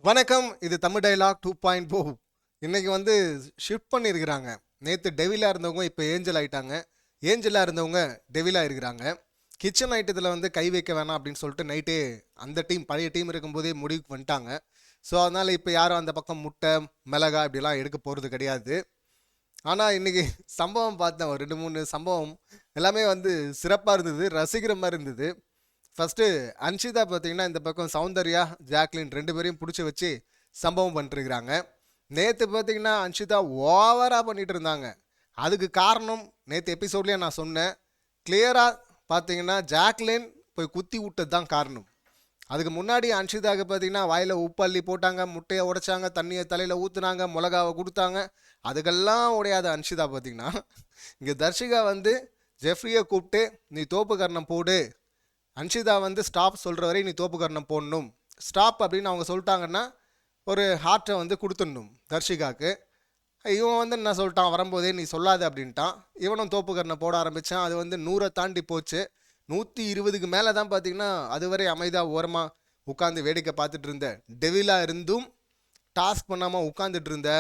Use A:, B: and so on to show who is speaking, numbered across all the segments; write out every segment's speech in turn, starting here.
A: வணக்கம். இது தமிழ் டயலாக் 2.0. இன்னைக்கு வந்து ஷிஃப்ட் பண்ணியிருக்கிறாங்க. நேற்று டெவிலாக இருந்தவங்க இப்போ ஏஞ்சல் ஆயிட்டாங்க. ஏஞ்சலாக இருந்தவங்க டெவிலாக இருக்கிறாங்க. கிச்சன் ஐட்டத்தில் வந்து கை வைக்க வேணாம் அப்படின்னு சொல்லிட்டு நைட்டே அந்த டீம் பழைய டீம் இருக்கும்போதே முடிவுக்கு வந்துட்டாங்க. ஸோ அதனால் இப்போ யாரும் அந்த பக்கம் முட்டை மிளகா இப்படிலாம் எடுக்க போகிறது கிடையாது. ஆனால் இன்னைக்கு சம்பவம் பார்த்தேன். ஒரு 2-3 சம்பவம் எல்லாமே வந்து சிறப்பாக இருந்தது, ரசிக்கிற மாதிரி இருந்தது. ஃபஸ்ட்டு அன்ஷிதா பார்த்தீங்கன்னா இந்த பக்கம் சௌந்தர்யா ஜாக்லின் 2 பேரையும் பிடிச்சி வச்சு சம்பவம் பண்ணிட்டுருக்கிறாங்க. நேற்று பார்த்தீங்கன்னா அன்ஷிதா ஓவராக பண்ணிட்டு இருந்தாங்க. அதுக்கு காரணம் நேற்று எபிசோட்லேயே நான் சொன்னேன். கிளியராக பார்த்தீங்கன்னா ஜாக்லின் போய் குத்தி விட்டது தான் காரணம். அதுக்கு முன்னாடி அன்ஷிதாவுக்கு பார்த்தீங்கன்னா வாயில் உப்பள்ளி போட்டாங்க, முட்டையை உடைச்சாங்க, தண்ணியை தலையில் ஊற்றுனாங்க, மிளகாவை கொடுத்தாங்க. அதுக்கெல்லாம் உடையாத அன்ஷிதா பார்த்தீங்கன்னா இங்கே தர்ஷிகா வந்து ஜெஃப்ரியை கூப்பிட்டு நீ தோப்பு கர்ணம் போடு, அன்ஷிதா வந்து ஸ்டாப் சொல்கிற வரை நீ தோப்பு கர்ணம் போடணும், ஸ்டாப் அப்படின்னு அவங்க சொல்லிட்டாங்கன்னா ஒரு ஹார்ட்டை வந்து கொடுத்துடணும் தர்ஷிகாவுக்கு. இவன் வந்து என்ன சொல்லிட்டான், வரும்போதே நீ சொல்லாத அப்படின்ட்டான். இவனும் தோப்பு கர்ணம் போட ஆரம்பித்தான். அது வந்து 100 தாண்டி போச்சு. 120க்கு மேலே தான் பார்த்தீங்கன்னா அதுவரை அமைதியாக ஓரமாக உட்காந்து வேடிக்கை பார்த்துட்டு இருந்த டெவிலாக இருந்தும் டாஸ்க் பண்ணாமல் உட்காந்துட்டு இருந்த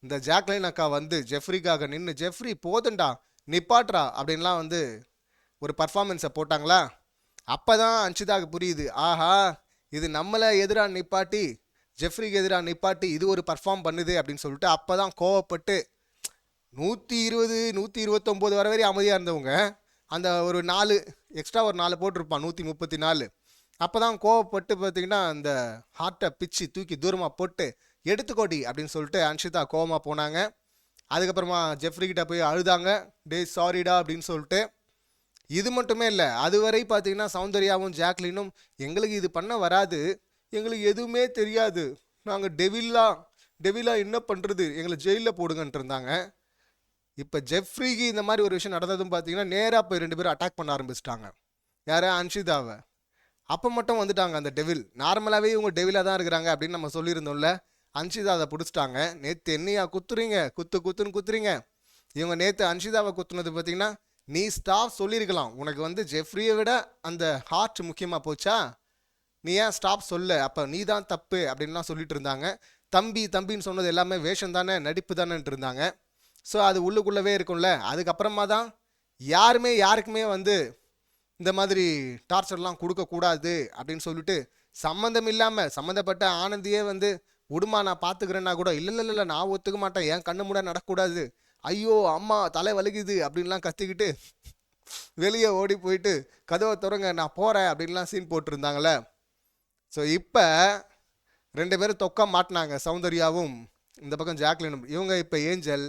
A: இந்த ஜாக்லைன் அக்கா வந்து ஜெஃப்ரிக்காக நின்று ஜெஃப்ரி போதுண்டா நிப்பாட்றா அப்படின்லாம் வந்து ஒரு பர்ஃபார்மன்ஸை போட்டாங்களா. அப்போ தான் அன்ஷிதாவுக்கு புரியுது, ஆஹா இது நம்மளை எதிராக நிப்பாட்டி ஜெஃப்ரிக்கு எதிராக நிப்பாட்டி இது ஒரு பர்ஃபார்ம் பண்ணுது அப்படின்னு சொல்லிட்டு அப்போ தான் கோவப்பட்டு 120 129 வர வரையும் அமைதியாக இருந்தவங்க அந்த ஒரு 4 எக்ஸ்ட்ரா ஒரு 4 போட்டிருப்பான் 134. அப்போ தான் கோவப்பட்டு பார்த்தீங்கன்னா அந்த ஹார்ட்டை பிச்சு தூக்கி தூரமாக போட்டு எடுத்துக்கோடி அப்படின்னு சொல்லிட்டு அன்ஷிதா கோவமாக போனாங்க. அதுக்கப்புறமா ஜெஃப்ரிக்கிட்ட போய் அழுதாங்க, டே சாரிடா அப்படின்னு சொல்லிட்டு. இது மட்டுமே இல்லை, அதுவரை பார்த்தீங்கன்னா சௌந்தர்யாவும் ஜாக்லினும் எங்களுக்கு இது பண்ண வராது, எங்களுக்கு எதுவுமே தெரியாது, நாங்கள் டெவிலா என்ன பண்ணுறது, எங்களை ஜெயிலில் போடுங்கன்ட்டு இருந்தாங்க. இப்போ ஜெஃப்ரிக்கு இந்த மாதிரி ஒரு விஷயம் நடந்ததும் பார்த்தீங்கன்னா நேராக போய் 2 பேரும் அட்டாக் பண்ண ஆரம்பிச்சிட்டாங்க. யாரை? அன்ஷிதாவை. அப்போ மட்டும் வந்துட்டாங்க அந்த டெவில். நார்மலாகவே இவங்க டெவிலாக தான் இருக்கிறாங்க அப்படின்னு நம்ம சொல்லியிருந்தோம்ல. அன்ஷிதா அதை பிடிச்சிட்டாங்க. நேற்று என்னையா குத்துறீங்க, குத்துன்னு குத்துறீங்க. இவங்க நேற்று அன்ஷிதாவை குத்துனது பார்த்தீங்கன்னா நீ ஸ்டாப் சொல்லியிருக்கலாம், உனக்கு வந்து ஜெஃப்ரியை விட அந்த ஹார்ட் முக்கியமாக போச்சா, நீ ஏன் ஸ்டாப் சொல்ல, அப்போ நீ தான் தப்பு அப்படின்லாம் சொல்லிட்டு இருந்தாங்க. தம்பின்னு சொன்னது எல்லாமே வேஷம் தானே, நடிப்பு தானேன்ட்டு இருந்தாங்க. ஸோ அது உள்ளுக்குள்ளவே இருக்கும்ல. அதுக்கப்புறமா தான் யாருக்குமே வந்து இந்த மாதிரி டார்ச்சர்லாம் கொடுக்கக்கூடாது அப்படின்னு சொல்லிட்டு சம்மந்தம் இல்லாமல் சம்மந்தப்பட்ட ஆனந்தியே வந்து உடுமா நான் பார்த்துக்கிறேன்னா கூட இல்லை நான் ஒத்துக்க மாட்டேன், என் கண்ணு மூட நடக்கக்கூடாது, ஐயோ அம்மா தலை வலிக்குது அப்படின்லாம் கத்திக்கிட்டு வெளியே ஓடி போயிட்டு கதவை திறங்க நான் போகிறேன் அப்படின்லாம் சீன் போட்டிருந்தாங்களே. ஸோ இப்போ 2 பேரும் தொக்கா மாட்டினாங்க, சௌந்தர்யாவும் இந்த பக்கம் ஜாக்லினும். இவங்க இப்போ ஏஞ்சல்,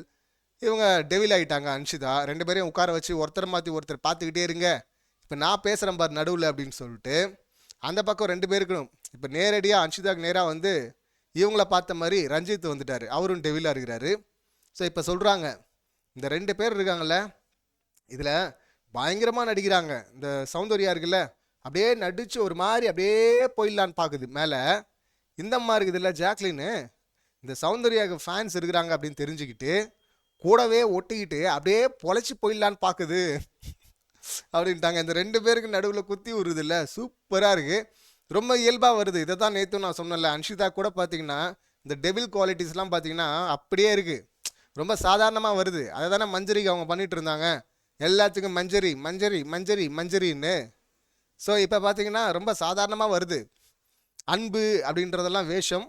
A: இவங்க டெவில் ஆகிட்டாங்க அன்ஷிதா. 2 பேரையும் உட்கார வச்சு ஒருத்தர் மாற்றி ஒருத்தர் பார்த்துக்கிட்டே இருங்க, இப்போ நான் பேசுகிறேன் பார் நடுவில் அப்படின்னு சொல்லிட்டு அந்த பக்கம் 2 பேருக்கும் இப்போ நேரடியாக அன்ஷிதாவுக்கு நேராக வந்து இவங்கள பார்த்த மாதிரி ரஞ்சித் வந்துட்டார், அவரும் டெவிலாக இருக்கிறாரு. ஸோ இப்போ சொல்கிறாங்க இந்த 2 பேர் இருக்காங்கல்ல இதில் பயங்கரமாக நடிக்கிறாங்க. இந்த சௌந்தர்யா இருக்குல்ல அப்படியே நடித்து ஒரு மாதிரி அப்படியே போயிடலான்னு பார்க்குது மேலே. இந்த மாதிரி இருக்குதுல்ல ஜாக்லின்னு, இந்த சௌந்தர்யாவுக்கு ஃபேன்ஸ் இருக்கிறாங்க அப்படின்னு தெரிஞ்சுக்கிட்டு கூடவே ஒட்டிக்கிட்டு அப்படியே பொழைச்சி போயிடலான்னு பார்க்குது அப்படின்ட்டாங்க. இந்த 2 பேருக்கு நடுவில் குத்தி விடுறது இல்லை, சூப்பராக இருக்குது, ரொம்ப இயல்பாக வருது. இதை தான் நேற்று நான் சொன்னேன்ல, அன்ஷிதா கூட பார்த்தீங்கன்னா இந்த டெவில் குவாலிட்டிஸ்லாம் பார்த்தீங்கன்னா அப்படியே இருக்குது, ரொம்ப சாதாரணமாக வருது. அதை தானே மஞ்சரிக்கு அவங்க பண்ணிகிட்டு இருந்தாங்க, எல்லாத்துக்கும் மஞ்சரின்னு. ஸோ இப்போ பார்த்தீங்கன்னா ரொம்ப சாதாரணமாக வருது. அன்பு அப்படின்றதெல்லாம் வேஷம்.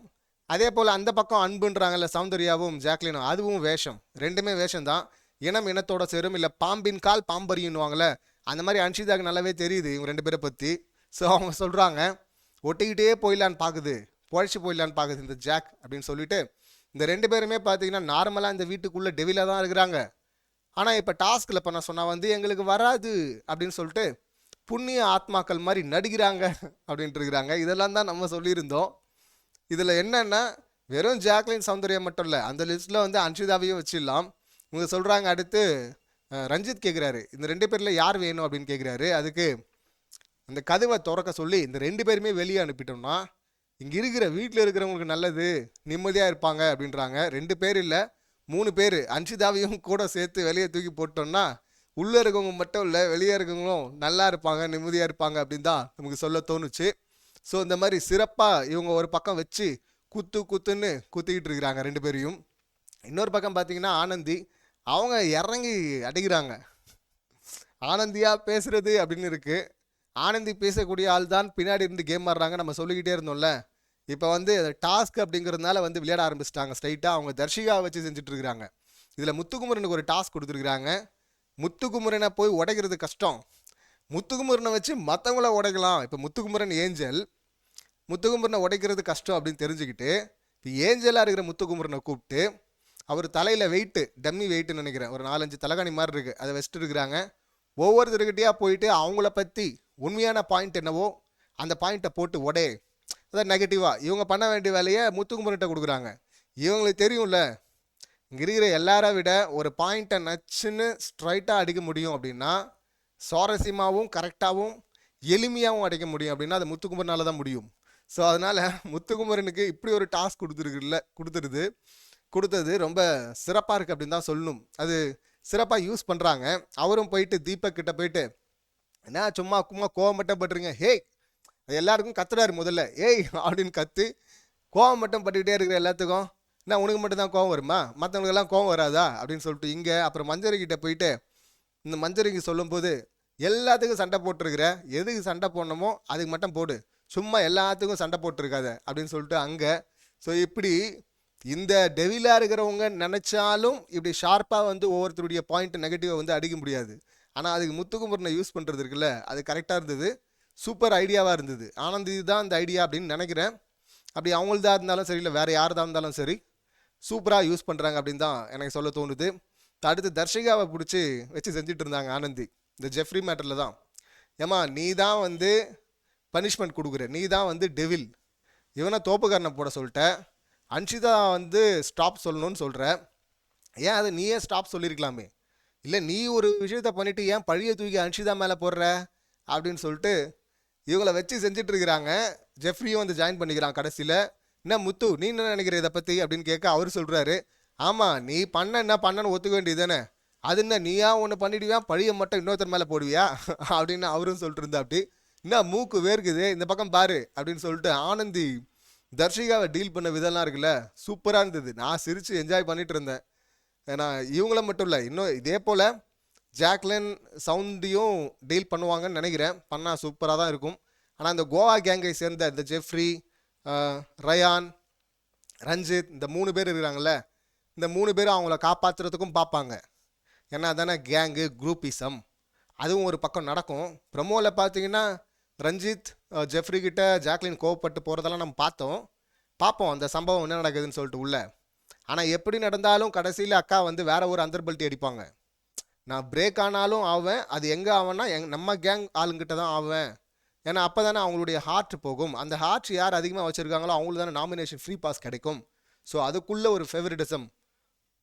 A: அதே போல் அந்த பக்கம் அன்புன்றாங்கல்ல சௌந்தர்யாவும் ஜாக்லினும், அதுவும் வேஷம். 2மே வேஷம் தான். இனத்தோட சேரும், இல்லை பாம்பின் கால் பாம்பறின்னுவாங்கள்ல, அந்த மாதிரி அன்ஷிதாவுக்கு நல்லாவே தெரியுது இவங்க 2 பேரை பற்றி. ஸோ அவங்க சொல்கிறாங்க ஒட்டிக்கிட்டே போயிடலான்னு பார்க்குது, பொழைச்சி போயிடலான்னு பார்க்குது இந்த ஜாக் அப்படின்னு சொல்லிட்டு. இந்த 2 பேருமே பார்த்தீங்கன்னா நார்மலாக இந்த வீட்டுக்குள்ளே டெவிலாக தான் இருக்கிறாங்க. ஆனால் இப்போ டாஸ்கில் பண்ண சொன்னால் வந்து எங்களுக்கு வராது அப்படின்னு சொல்லிட்டு புண்ணிய ஆத்மாக்கள் மாதிரி நடிக்கிறாங்க அப்படின்ட்டு இருக்கிறாங்க. இதெல்லாம் தான் நம்ம சொல்லியிருந்தோம். இதில் என்னென்னா வெறும் ஜாக்லின் சௌந்தர்யா மட்டும் இல்லை, அந்த லிஸ்ட்டில் வந்து அன்ஷிதாவையும் வச்சிடலாம். இவங்க சொல்கிறாங்க. அடுத்து ரஞ்சித் கேட்குறாரு இந்த 2 பேரில் யார் வேணும் அப்படின்னு கேட்குறாரு. அதுக்கு அந்த கதவை திறக்க சொல்லி இந்த 2 பேருமே வெளியே அனுப்பிட்டோம்னா இங்கே இருக்கிற வீட்டில் இருக்கிறவங்களுக்கு நல்லது, நிம்மதியாக இருப்பாங்க அப்படின்றாங்க. 2 பேர் இல்லை 3 பேர், அன்ஷிதாவையும் கூட சேர்த்து வெளியே தூக்கி போட்டோம்னா உள்ளே இருக்கவங்க மட்டும் இல்லை வெளியே இருக்கவங்களும் நல்லா இருப்பாங்க, நிம்மதியாக இருப்பாங்க அப்படின்னு தான் நமக்கு சொல்ல தோணுச்சு. ஸோ இந்த மாதிரி சிறப்பாக இவங்க ஒரு பக்கம் வச்சு குத்துன்னு குத்திக்கிட்டு இருக்கிறாங்க ரெண்டு பேரையும். இன்னொரு பக்கம் பார்த்தீங்கன்னா ஆனந்தி அவங்க இறங்கி அடிக்கிறாங்க. ஆனந்தியா பேசுறது அப்படின்னு இருக்கு. ஆனந்தி பேசக்கூடிய ஆள் தான் பின்னாடி இருந்து கேம் ஆடுறாங்க நம்ம சொல்லிக்கிட்டே இருந்தோம்ல. இப்போ வந்து டாஸ்க் அப்படிங்கிறதுனால வந்து விளையாட ஆரம்பிச்சிட்டாங்க ஸ்ட்ரைட்டாக. அவங்க தர்ஷிகாவை வச்சு செஞ்சுட்டு இருக்கிறாங்க. இதில் முத்துக்குமரனுக்கு ஒரு டாஸ்க் கொடுத்துருக்குறாங்க. முத்துக்குமரனை போய் உடைக்கிறது கஷ்டம், முத்துக்குமரனை வச்சு மற்றவங்கள உடைக்கலாம். இப்போ முத்துக்குமரன் ஏஞ்சல், முத்துக்குமரனை உடைக்கிறது கஷ்டம் அப்படின்னு தெரிஞ்சுக்கிட்டு இப்போ ஏஞ்சலாக இருக்கிற முத்துக்குமரனை கூப்பிட்டு அவர் தலையில் வெயிட்டு, டம்மி வெயிட்டுன்னு நினைக்கிறேன், ஒரு 4-5 தலைகாணி மாதிரி இருக்குது, அதை வச்சுட்டு இருக்கிறாங்க. ஒவ்வொருத்தருக்கிட்டையாக போயிட்டு அவங்கள பற்றி உண்மையான பாயிண்ட் என்னவோ அந்த பாயிண்ட்டை போட்டு உடே. அதான் நெகட்டிவாக இவங்க பண்ண வேண்டிய வேலையை முத்துக்குமரன்கிட்ட கொடுக்குறாங்க. இவங்களுக்கு தெரியும்ல இங்கே இருக்கிற எல்லாரை விட ஒரு பாயிண்ட்டை நச்சுன்னு ஸ்ட்ரைட்டாக அடிக்க முடியும் அப்படின்னா, சுவாரஸ்யமாகவும் கரெக்டாகவும் எளிமையாகவும் அடிக்க முடியும் அப்படின்னா அது முத்துக்குமரனால தான் முடியும். ஸோ அதனால் முத்துக்குமரனுக்கு இப்படி ஒரு டாஸ்க் கொடுத்தது ரொம்ப சிறப்பாக இருக்குது அப்படின்னு தான் சொல்லணும். அது சிறப்பாக யூஸ் பண்ணுறாங்க. அவரும் போயிட்டு தீபக் கிட்ட போயிட்டு என்ன சும்மா கோவம் மட்டும் பட்டுருங்க, ஹேய் எல்லாருக்கும் கத்துறாரு முதல்ல, ஏய் அப்படின்னு கத்து கோவம் மட்டும் பட்டுக்கிட்டே இருக்கிற எல்லாத்துக்கும். என்ன உனக்கு மட்டும் தான் கோவம் வருமா, மற்றவங்களுக்கெல்லாம் கோவம் வராதா அப்படின்னு சொல்லிட்டு இங்கே அப்புறம் மஞ்சரிக்கிட்ட போயிட்டு இந்த மஞ்சரிக்கு சொல்லும்போது எல்லாத்துக்கும் சண்டை போட்டிருக்கிற, எதுக்கு சண்டை போடணுமோ அதுக்கு மட்டும் போடு, சும்மா எல்லாத்துக்கும் சண்டை போட்டிருக்காத அப்படின்னு சொல்லிட்டு அங்கே. ஸோ இப்படி இந்த டெவிலாக இருக்கிறவங்க நினச்சாலும் இப்படி ஷார்ப்பாக வந்து ஒவ்வொருத்தருடைய பாயிண்ட் நெகட்டிவாக வந்து அடிக்க முடியாது. ஆனால் அதுக்கு முத்துக்குமரனை யூஸ் பண்ணுறது இருக்குல்ல, அது கரெக்டாக இருந்தது, சூப்பர் ஐடியாவாக இருந்தது. ஆனந்தி தான் இந்த ஐடியா அப்படின்னு நினைக்கிறேன். அப்படி அவங்கள்தான் இருந்தாலும் சரி, இல்லை வேறு யார் தான் இருந்தாலும் சரி, சூப்பராக யூஸ் பண்ணுறாங்க அப்படின்னு தான் எனக்கு சொல்ல தோணுது. அடுத்து தர்ஷிகாவை பிடிச்சி வச்சு செஞ்சுட்டு இருந்தாங்க ஆனந்தி இந்த ஜெஃப்ரி மேட்டரில் தான். ஏமா நீ தான் வந்து பனிஷ்மெண்ட் கொடுக்குற, நீ தான் வந்து டெவில், இவனை தோப்புக்காரனை போட சொல்லிட்ட, அன்ஷிதா வந்து ஸ்டாப் சொல்லணும்னு சொல்கிற, ஏன் அதை நீயே ஸ்டாப் சொல்லியிருக்கலாமே, இல்லை நீ ஒரு விஷயத்த பண்ணிவிட்டு ஏன் பழியை தூக்கி அன்ஷிதா மேலே போடுற அப்படின்னு சொல்லிட்டு இவங்களை வச்சு செஞ்சுட்டு இருக்கிறாங்க. ஜெஃப்ரியும் வந்து ஜாயின் பண்ணிக்கிறான் கடைசியில். என்ன முத்து நீ என்ன நினைக்கிற இதை பற்றி அப்படின்னு கேட்க அவர் சொல்கிறாரு, ஆமாம் நீ என்ன பண்ணன்னு ஒத்துக்க வேண்டியது தானே, அது என்ன நீயா ஒன்று பண்ணிடுவியா, பழியை மட்டும் இன்னொருத்தர் மேலே போடுவியா அப்படின்னு அவரும் சொல்லிட்டு இருந்தா. அப்படி என்ன மூக்கு வேர்க்குது இந்த பக்கம் பாரு அப்படின்னு சொல்லிட்டு ஆனந்தி தர்ஷிகாவை டீல் பண்ண விதம்லாம் இருக்குல்ல, சூப்பராக இருந்தது. நான் சிரித்து என்ஜாய் பண்ணிட்டு இருந்தேன். ஏன்னா இவங்கள மட்டும் இல்லை, இன்னும் இதே போல் ஜாக்லின் சவுண்டியும் டீல் பண்ணுவாங்கன்னு நினைக்கிறேன். பண்ணால் சூப்பராக தான் இருக்கும். ஆனால் இந்த கோவா கேங்கை சேர்ந்த இந்த ஜெஃப்ரி, ரயான், ரஞ்சித், இந்த 3 பேர் இருக்கிறாங்கல்ல, இந்த 3 பேரும் அவங்கள காப்பாற்றுறதுக்கும் பார்ப்பாங்க. ஏன்னா தானே கேங்கு குரூப்பிசம், அதுவும் ஒரு பக்கம் நடக்கும். ப்ரமோவில் பார்த்தீங்கன்னா ரஞ்சித் ஜெஃப்ரி கிட்ட ஜாக்லின் கோவப்பட்டு போகிறதெல்லாம் நம்ம பார்ப்போம் அந்த சம்பவம் என்ன நடக்குதுன்னு சொல்லிட்டு உள்ள. ஆனால் எப்படி நடந்தாலும் கடைசியில் அக்கா வந்து வேற ஒரு அந்தர்பல்ட்டி அடிப்பாங்க. நான் பிரேக் ஆனாலும் ஆவேன், அது எங்கே ஆவேன்னா நம்ம கேங் ஆளுங்கிட்ட தான் ஆவேன். ஏன்னா அப்போ தானே அவங்களுடைய ஹார்ட் போகும், அந்த ஹார்ட் யார் அதிகமாக வச்சுருக்காங்களோ அவங்களுக்கு தானே நாமினேஷன் ஃப்ரீ பாஸ் கிடைக்கும். ஸோ அதுக்குள்ளே ஒரு ஃபேவரிட்டிசம்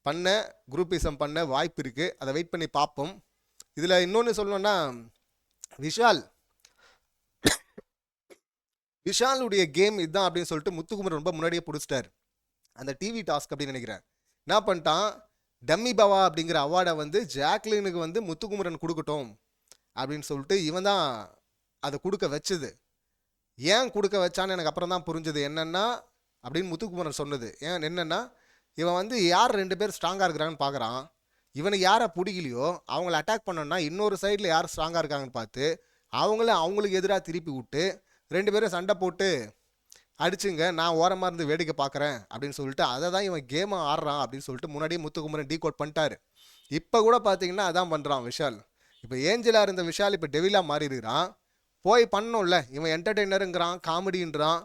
A: பண்ண, குரூப்பிசம் பண்ண வாய்ப்பு இருக்குது. அதை வெயிட் பண்ணி பார்ப்போம். இதில் இன்னொன்று சொல்லணுன்னா விஷாலுடைய கேம் இதுதான் அப்படின்னு சொல்லிட்டு முத்துக்குமரன் ரொம்ப முன்னாடியே பிடிச்சிட்டார். அந்த டிவி டாஸ்க் அப்படின்னு நினைக்கிறேன். என்ன பண்ணிட்டான், டம்மி பவா அப்படிங்கிற அவார்டை வந்து ஜாக்லினுக்கு வந்து முத்துக்குமரன் கொடுக்கட்டும் அப்படின்னு சொல்லிட்டு இவன் தான் அதை கொடுக்க வச்சது. ஏன் கொடுக்க வச்சான்னு எனக்கு அப்புறம் தான் புரிஞ்சது என்னென்னா அப்படின்னு முத்துக்குமரன் சொன்னது. ஏன் என்னென்னா இவன் வந்து யார் 2 பேர் ஸ்ட்ராங்காக இருக்கிறாங்கன்னு பார்க்குறான். இவனுக்கு யாரை பிடிக்கலையோ அவங்கள அட்டாக் பண்ணோன்னா இன்னொரு சைடில் யார் ஸ்ட்ராங்காக இருக்காங்கன்னு பார்த்து அவங்களுக்கு எதிராக திருப்பி விட்டு 2 பேரும் சண்டை போட்டு அடிச்சுங்க, நான் ஓரமாக இருந்து வேடிக்கை பார்க்குறேன் அப்படின்னு சொல்லிட்டு அதை தான் இவன் கேமை ஆடுறான் அப்படின்னு சொல்லிட்டு முன்னாடியே முத்துக்குமரன் டீகோட் பண்ணிட்டாரு. இப்போ கூட பார்த்தீங்கன்னா அதான் பண்ணுறான் விஷால். இப்போ ஏஞ்சலாக இருந்த விஷால் இப்போ டெவிலாக மாறி இருக்கிறான். போய் பண்ணோம்ல, இவன் என்டர்டெய்னருங்கிறான், காமெடின்றான்.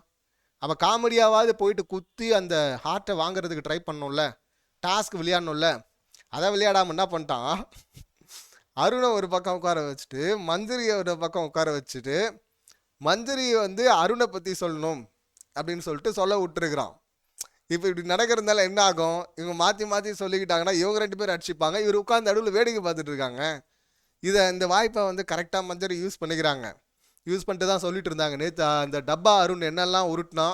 A: அவன் காமெடியாவது போயிட்டு குத்தி அந்த ஹார்ட்டை வாங்குறதுக்கு ட்ரை பண்ணோம்ல, டாஸ்க் விளையாடணும்ல, அதை விளையாடாமல் என்ன பண்ணிட்டான், அருணை ஒரு பக்கம் உட்கார வச்சுட்டு மஞ்சரியை ஒரு பக்கம் உட்கார வச்சுட்டு மஞ்சரியை வந்து அருணை பற்றி சொல்லணும் அப்படின்னு சொல்லிட்டு சொல்ல விட்டுருக்குறான். இப்போ இப்படி நடக்கிறதுனால என்ன ஆகும், இவங்க மாற்றி மாற்றி சொல்லிக்கிட்டாங்கன்னா இவங்க 2 பேர் அடிச்சுப்பாங்க, இவர் உட்காந்து நடுவில் வேடிக்கை பார்த்துட்டு இருக்காங்க. இந்த வாய்ப்பை வந்து கரெக்டாக மஞ்சரி யூஸ் பண்ணிக்கிறாங்க. யூஸ் பண்ணிட்டு தான் சொல்லிட்டு இருந்தாங்க. நேற்று அந்த டப்பா அருண் என்னெல்லாம் உருட்டினா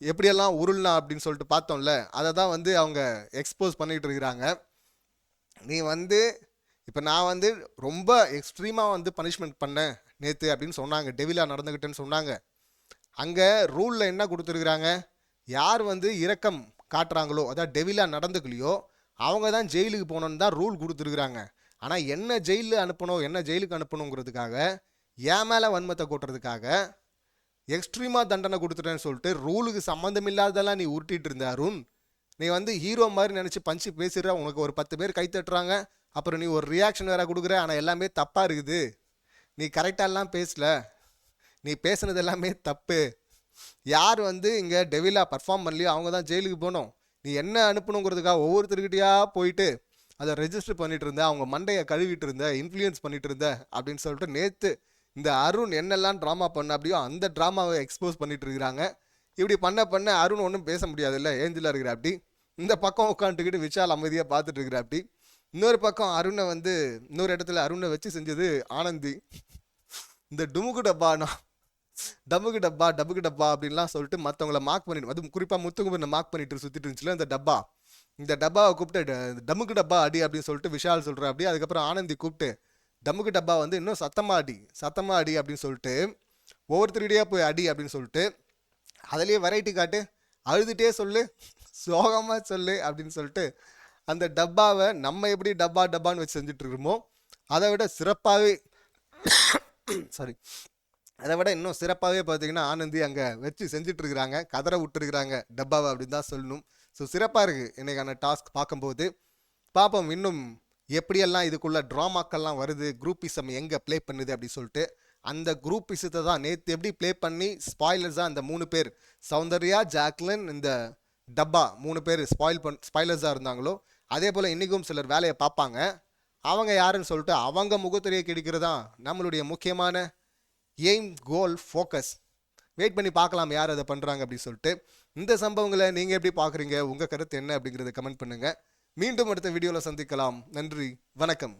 A: எப்படியெல்லாம் உருள்னா அப்படின்னு சொல்லிட்டு பார்த்தோம்ல, அதை தான் வந்து அவங்க எக்ஸ்போஸ் பண்ணிகிட்டு இருக்கிறாங்க. நீ வந்து இப்போ நான் வந்து ரொம்ப எக்ஸ்ட்ரீமாக வந்து பனிஷ்மெண்ட் பண்ணேன் நேற்று அப்படின்னு சொன்னாங்க, டெவிலாக நடந்துக்கிட்டேன்னு சொன்னாங்க. அங்கே ரூலில் என்ன கொடுத்துருக்குறாங்க, யார் வந்து இரக்கம் காட்டுறாங்களோ, அதாவது டெவிலாக நடந்துக்கலையோ அவங்க தான் ஜெயிலுக்கு போகணுன்னு தான் ரூல் கொடுத்துருக்குறாங்க. ஆனால் என்ன ஜெயிலில் அனுப்பணும், என்ன ஜெயிலுக்கு அனுப்பணுங்கிறதுக்காக, என் மேலே வன்மத்தை கொட்டுறதுக்காக எக்ஸ்ட்ரீமாக தண்டனை கொடுத்துட்டேன்னு சொல்லிட்டு ரூலுக்கு சம்மந்தம் இல்லாததெல்லாம் நீ உருட்டிட்டு இருந்த அருண். நீ வந்து ஹீரோ மாதிரி நினச்சி பஞ்சு பேசுகிற, உனக்கு ஒரு 10 பேர் கை தட்டுறாங்க, அப்புறம் நீ ஒரு ரியாக்ஷன் வேறு கொடுக்குற. ஆனால் எல்லாமே தப்பாக இருக்குது. நீ கரெக்டாலாம் பேசல, நீ பேசுனது எல்லாமே தப்பு. யார் வந்து இங்கே டெவிலாக பர்ஃபார்ம் பண்ணலையோ அவங்க தான் ஜெயிலுக்கு போகணும். நீ என்ன அனுப்பணுங்கிறதுக்காக ஒவ்வொருத்தருக்கிட்டையா போயிட்டு அதை ரெஜிஸ்டர் பண்ணிட்டு இருந்த, அவங்க மண்டையை கழுவிட்டு இருந்த, இன்ஃப்ளூயன்ஸ் பண்ணிட்டு இருந்த அப்படின்னு சொல்லிட்டு நேற்று இந்த அருண் என்னெல்லாம் ட்ராமா பண்ண அப்படியோ அந்த ட்ராமாவை எக்ஸ்போஸ் பண்ணிட்டு இருக்கிறாங்க. இப்படி பண்ண அருண் ஒன்றும் பேச முடியாது இல்லை, ஏஞ்சலாக இருக்கிற அப்படி. இந்த பக்கம் உட்காந்துக்கிட்டு விஷால் அமைதியாக பார்த்துட்டு இருக்கிற அப்படி. இன்னொரு பக்கம் அருணை வந்து இன்னொரு இடத்துல அருணை வச்சு செஞ்சது ஆனந்தி. இந்த டமுக்கு டப்பா அப்படின்லாம் சொல்லிட்டு மற்றவங்கள மார்க் பண்ணிட்டு, அது குறிப்பாக முத்துக்குமரனை மார்க் பண்ணிட்டு சுற்றிட்டு இருந்துச்சுல இந்த டப்பாவை கூப்பிட்டு டமுக்கு டப்பா அடி அப்படின்னு சொல்லிட்டு விஷால் சொல்கிற அப்படி. அதுக்கப்புறம் ஆனந்தி கூப்பிட்டு டமுக்கு டப்பா வந்து இன்னும் சத்தமாக அடி அப்படின்னு சொல்லிட்டு ஒவ்வொருத்தருடையா போய் அடி அப்படின்னு சொல்லிட்டு அதுலேயே வெரைட்டி காட்டு, அழுதுகிட்டே சொல்லு, சோகமாக சொல்லு அப்படின்னு சொல்லிட்டு அந்த டப்பாவை நம்ம எப்படி டப்பான்னு வச்சு செஞ்சுட்டு இருக்கோமோ அதை விட சிறப்பாகவே அதை விட இன்னும் சிறப்பாகவே பார்த்தீங்கன்னா ஆனந்தி அங்கே வச்சு செஞ்சுட்டு இருக்கிறாங்க, கதற விட்டுருக்குறாங்க டப்பாவை அப்படின்னு தான் சொல்லணும். ஸோ சிறப்பாக இருக்குது இன்றைக்கான டாஸ்க் பார்க்கும்போது. பார்ப்போம் இன்னும் எப்படியெல்லாம் இதுக்குள்ளே ட்ராமாக்கள்லாம் வருது, குரூப்பிசம் எங்கே ப்ளே பண்ணுது அப்படின்னு சொல்லிட்டு. அந்த குரூப்பிசத்தை தான் நேற்று எப்படி ப்ளே பண்ணி ஸ்பாய்லர்ஸாக அந்த 3 பேர் சௌந்தர்யா, ஜாக்லின், இந்த டப்பா 3 பேர் ஸ்பாய்லர்ஸாக இருந்தாங்களோ அதே போல் இன்றைக்கும் சிலர் வேலையை பார்ப்பாங்க. அவங்க யாருன்னு சொல்லிட்டு அவங்க முகத்திரையை கிடைக்கிறதா நம்மளுடைய முக்கியமான எய்ம், கோல், ஃபோக்கஸ். வெயிட் பண்ணி பார்க்கலாம் யார் அதை பண்ணுறாங்க அப்படின்னு சொல்லிட்டு. இந்த சம்பவங்களை நீங்கள் எப்படி பார்க்குறீங்க, உங்கள் கருத்து என்ன அப்படிங்கிறத கமெண்ட் பண்ணுங்கள். மீண்டும் அடுத்த வீடியோவில் சந்திக்கலாம். நன்றி, வணக்கம்.